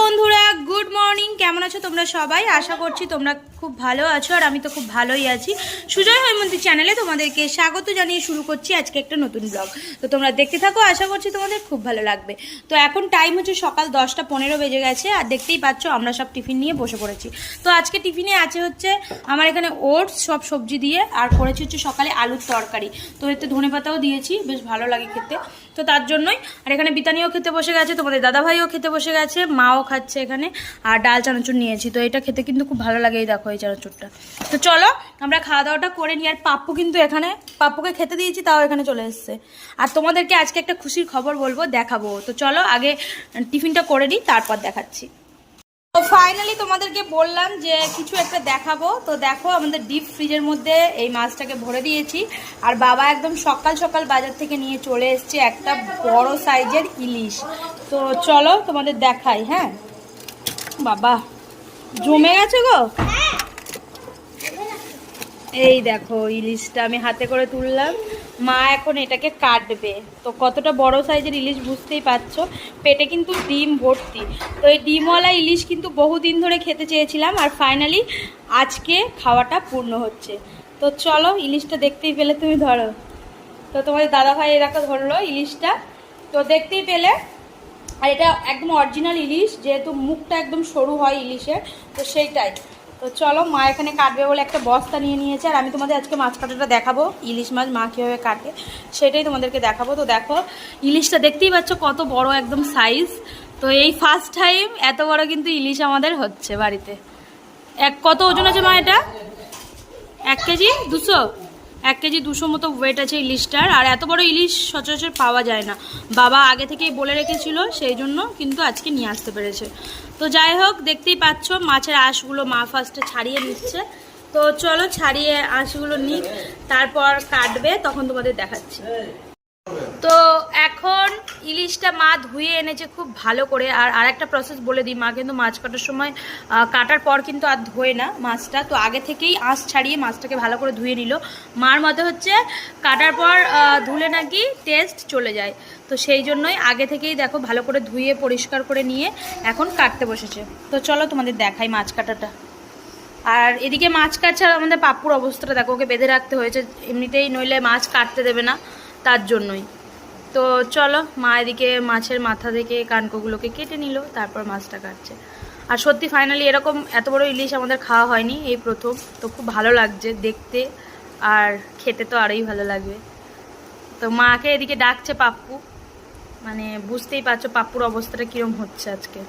বন্ধুরা, good morning. কেমন আছো তোমরা সবাই? আশা করছি তোমরা খুব ভালো আছো, আর আমি তো খুব ভালোই আছি। সুজয় হৈমন্তী চ্যানেলে তোমাদেরকে স্বাগত জানিয়ে শুরু করছি আজকে একটা নতুন ব্লগ। তো তোমরা দেখতে থাকো, আশা করছি তোমাদের খুব ভালো লাগবে। তো এখন টাইম হচ্ছে সকাল 10:15 বেজে গেছে, আর দেখতেই পাচ্ছ আমরা সব টিফিন নিয়ে বসে পড়েছি। তো আজকে টিফিনে আছে হচ্ছে আমার এখানে ওটস সব সবজি দিয়ে, আর করেছি হচ্ছে সকালে আলুর তরকারি। তো এতে ধনেপাতাও দিয়েছি, বেশ ভালো লাগে খেতে। তো তার জন্যই। আর এখানে বিতানিও খেতে বসে গেছে, তোমাদের দাদাভাইও খেতে বসে গেছে, মাও খাচ্ছে এখানে। আর ডাল চানাচুর নিয়েছি, তো এটা খেতে কিন্তু খুব ভালো লাগে। এই দেখো এই চানাচুরটা। তো চলো আমরা খাওয়া দাওয়াটা করে নিই। আর পাপ্পু কিন্তু এখানে, পাপ্পুকে খেতে দিয়েছি, তাও এখানে চলে এসছে। আর তোমাদেরকে আজকে একটা খুশির খবর বলবো, দেখাবো। তো চলো আগে টিফিনটা করে নিই, তারপর দেখাচ্ছি। তো ফাইনালি তোমাদেরকে বললাম যে কিছু একটা দেখাবো। তো দেখো আমাদের ডিপ ফ্রিজের মধ্যে এই মাছটাকে ভরে দিয়েছি। আর বাবা একদম সকাল সকাল বাজার থেকে নিয়ে চলে এসছে একটা বড় সাইজের ইলিশ। তো চলো তোমাদের দেখাই। হ্যাঁ বাবা, জমে গেছে গো। এই দেখো ইলিশটা আমি হাতে করে তুললাম, মা এখন এটাকে কাটবে। তো কতটা বড় সাইজের ইলিশ বুঝতেই পারছো। পেটে কিন্তু ডিম ভর্তি। তো এই ডিমওয়ালা ইলিশ কিন্তু বহুদিন ধরে খেতে চেয়েছিলাম, আর ফাইনালি আজকে খাওয়াটা পূর্ণ হচ্ছে। তো চলো ইলিশটা দেখতেই পেলে, তুমি ধরো। তো তোমাদের দাদাভাই এরকম ধরলো ইলিশটা, তো দেখতেই পেলে। আর এটা একদম অরিজিনাল ইলিশ, যেহেতু মুখটা একদম সরু হয় ইলিশের, তো সেইটাই। তো চলো মা এখানে কাটবে বলে একটা বস্তা নিয়ে নিয়েছে। আর আমি তোমাদের আজকে মাছ কাটাটা দেখাবো, ইলিশ মাছ মা কীভাবে কাটে সেটাই তোমাদেরকে দেখাবো। তো দেখো ইলিশটা দেখতেই পাচ্ছ কত বড় একদম সাইজ। তো এই ফার্স্ট টাইম এত বড় কিন্তু ইলিশ আমাদের হচ্ছে বাড়িতে। কত ওজন আছে মা এটা? 1 কেজি 200, 1 কেজি 200 মতো ওয়েট আছে ইলিশটার। আর এত বড় ইলিশ সচরাচর পাওয়া যায় না, বাবা আগে থেকেই বলে রেখেছিল, সেই জন্য কিন্তু আজকে নিয়ে আসতে পেরেছে। তো যাই হোক, দেখতেই পাচ্ছ মাছের আঁশগুলো মা ফার্স্টে ছাড়িয়ে নিচ্ছে। তো চলো ছাড়িয়ে আঁশগুলো নিই, তারপর কাটবে, তখন তোমাদের দেখাচ্ছি। তো এখন ইলিশটা মা ধুয়ে এনেছে খুব ভালো করে। আর একটা প্রসেস বলে দিই, মা কিন্তু মাছ কাটার সময় কাটার পর কিন্তু আর ধোয় না মাছটা। তো আগে থেকেই আঁশ ছাড়িয়ে মাছটাকে ভালো করে ধুয়ে নিল। মার মতে হচ্ছে কাটার পর ধুলে নাকি টেস্ট চলে যায়। তো সেই জন্যই আগে থেকেই দেখো ভালো করে ধুয়ে পরিষ্কার করে নিয়ে এখন কাটতে বসেছে। তো চলো তোমাদের দেখাই মাছ কাটাটা। আর এদিকে মাছ কাটছে, আর আমাদের পাপ্পুর অবস্থাটা দেখো, ওকে বেঁধে রাখতে হয়েছে এমনিতেই, নইলে মাছ কাটতে দেবে না, তার জন্যই। তো চলো মা এদিকে মাছের মাথা থেকে কানকোগুলোকে কেটে নিল, তারপর মাছটা কাটছে। আর সত্যি ফাইনালি এরকম এত বড় ইলিশ আমাদের খাওয়া হয়নি, এই প্রথম। তো খুব ভালো লাগছে দেখতে, আর খেতে তো আরোই ভালো লাগবে। তো মাকে এদিকে ডাকছে পাপ্পু, মানে বুঝতেই পারছো পাপ্পুর অবস্থাটা কিরম হচ্ছে আজকে।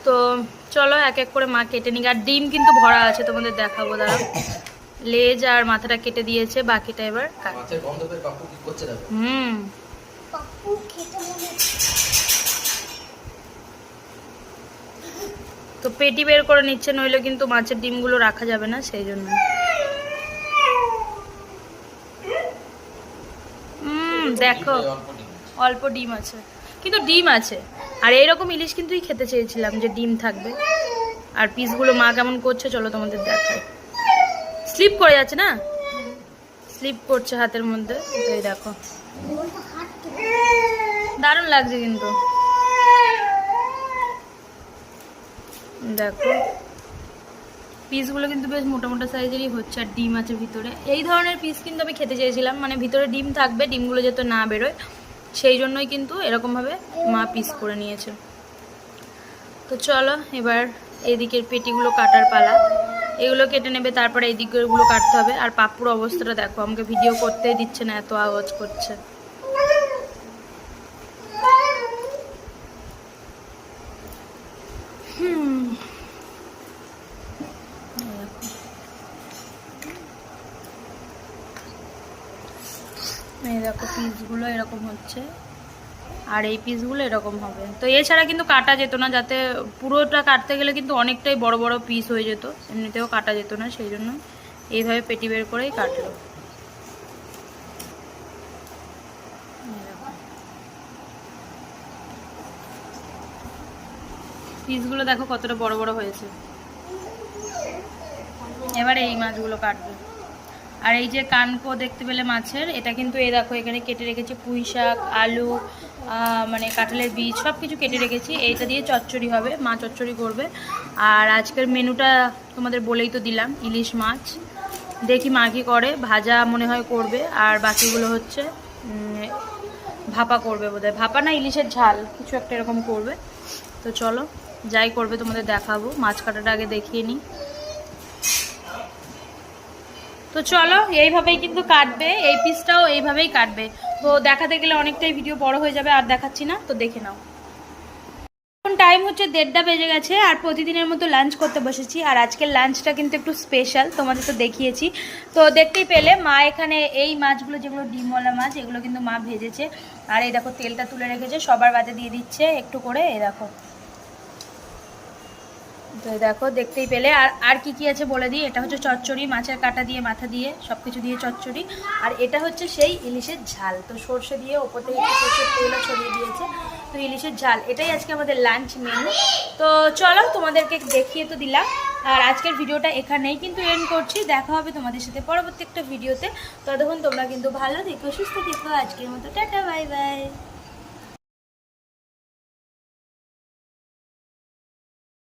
তো চলো এক এক করে মা কেটে নিক। আর ডিম কিন্তু ভরা আছে, তোমাদের দেখাবো, দাঁড়াও। লেজ আর মাথাটা কেটে দিয়েছে, বাকিটা এবার তো পেটি বের করে নিচ্ছে, নইলে কিন্তু মাছের ডিমগুলো রাখা যাবে না, সেই জন্য। দেখো অল্প ডিম আছে, কিন্তু ডিম আছে। আর এইরকম ইলিশ কিন্তু খেতে চেয়েছিলাম, যে ডিম থাকবে। আর পিসগুলো মা কেমন করছে চলো তোমাদের দেখাই। স্লিপ করে যাচ্ছে না, স্লিপ করছে হাতের মধ্যে। এই দেখো দারুণ লাগছে কিন্তু। দেখো পিসগুলো কিন্তু বেশ মোটা মোটা সাইজেরই হচ্ছে, আর ডিম আছে ভিতরে। এই ধরনের পিস কিন্তু আমি খেতে চেয়েছিলাম, মানে ভিতরে ডিম থাকবে, ডিমগুলো যাতে না বেরোয়, সেই জন্যই কিন্তু এরকমভাবে মা পিস করে নিয়েছে। তো চলো এবার এদিকের পেটিগুলো কাটার পালা, এগুলো কেটে নেবে, তারপরে এই দিকগুলো কাটতে হবে। আর পাপ্পুর অবস্থাটা দেখো, আমাকে ভিডিও করতেই দিচ্ছে না, এত আওয়াজ করছে। এই দেখো পিসগুলো এরকম হচ্ছে, আর এই পিসগুলো এরকম হবে। তো এছাড়া কিন্তু কাটা যেত না, যাতে পুরোটা কাটতে গেলে কিন্তু অনেকটাই বড় বড় পিস হয়ে যেত, এমনিতেও কাটা যেত না, সেই জন্য এইভাবে পেটি বের করেই কাটলো। পিসগুলো দেখো কতটা বড় বড় হয়েছে। এবারে এই মাছগুলো কাটবে। আর এই যে কানকো দেখতে পেলে মাছের, এটা কিন্তু এই দেখো এখানে কেটে রেখেছি পুঁই শাক, আলু, মানে কাঁঠালের বীজ সব কিছু কেটে রেখেছি। এইটা দিয়ে চচ্চড়ি হবে, মা চচ্চড়ি করবে। আর আজকের মেনুটা তোমাদের বলেই তো দিলাম, ইলিশ মাছ। দেখি মা কি করে, ভাজা মনে হয় করবে, আর বাকিগুলো হচ্ছে ভাপা করবে বোধহয়, ভাপা না ইলিশের ঝাল কিছু একটা এরকম করবে। তো চলো যাই করবে তোমাদের দেখাবো, মাছ কাটাটা আগে দেখিয়ে নিই। তো চলো এইভাবেই কিন্তু কাটবে, এই পিসটাও এইভাবেই কাটবে। তো দেখাতে গেলে অনেকটাই ভিডিও বড় হয়ে যাবে, আর দেখাচ্ছি না, তো দেখে নাও। এখন টাইম হচ্ছে 1:30 বেজে গেছে, আর প্রতিদিনের মতো লাঞ্চ করতে বসেছি। আর আজকের লাঞ্চটা কিন্তু একটু স্পেশাল, তোমাদের তো দেখিয়েছি। তো দেখতেই পেলে মা এখানে এই মাছগুলো, যেগুলো ডিমওয়ালা মাছ, এগুলো কিন্তু মা ভেজেছে। আর এই দেখো তেলটা তুলে রেখেছে, সবার বাদে দিয়ে দিচ্ছে একটু করে, এই দেখো। তো দেখো দেখতেই পেলে। আর কি কি আছে বলে দিই, এটা হচ্ছে চচ্চড়ি, মাছের কাঁটা দিয়ে, মাথা দিয়ে, সব কিছু দিয়ে চচ্চড়ি। আর এটা হচ্ছে সেই ইলিশের ঝাল, তো সর্ষে দিয়ে ওপর থেকে একটু সর্ষের তেলও ছড়িয়ে দিয়েছে। তো ইলিশের ঝাল, এটাই আজকে আমাদের লাঞ্চ মেনু। তো চলো তোমাদেরকে দেখিয়ে তো দিলাম, আর আজকের ভিডিওটা এখানেই কিন্তু এন্ড করছি। দেখা হবে তোমাদের সাথে পরবর্তী একটা ভিডিওতে। ততক্ষণ তোমরা কিন্তু ভালো থেকো, সুস্থ থেকো। আজকের মতো টাটা, বাই বাই।